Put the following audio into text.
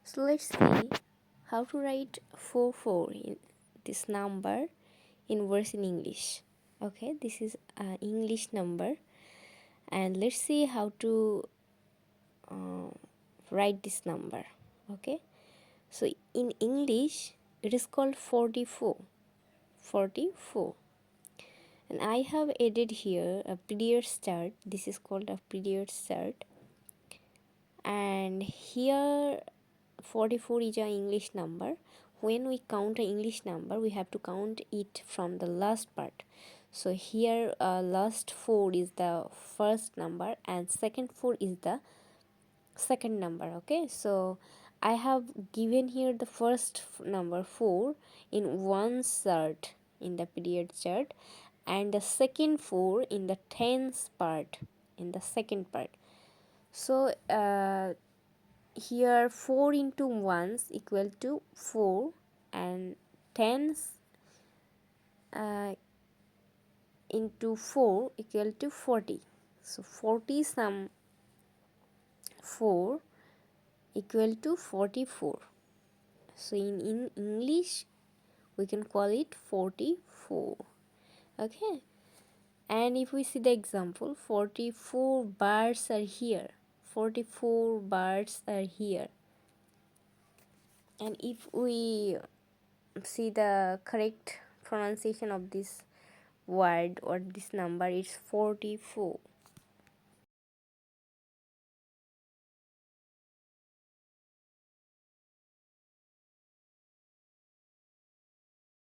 So let's see how to write 4 in this number in verse in English. Okay, this is an English number, and let's see how to write this number. Okay, so in English it is called 44. 44, and I have added here a period start. This is called a period start, and here 44 is an English number. When we count an English number, we have to count it from the last part. So here last 4 is the first number and second 4 is the second number. Okay, so I have given here the first number 4 in one chart in the period chart, and the second 4 in the tens part, in the second part. So here 4 into 1s equal to 4, and 10s into 4 equal to 40. So 40 sum 4 equal to 44. So in English we can call it 44. Okay, and if we see the example, 44 birds are here. 44 birds are here. And if we see the correct pronunciation of this word or this number, it's 44.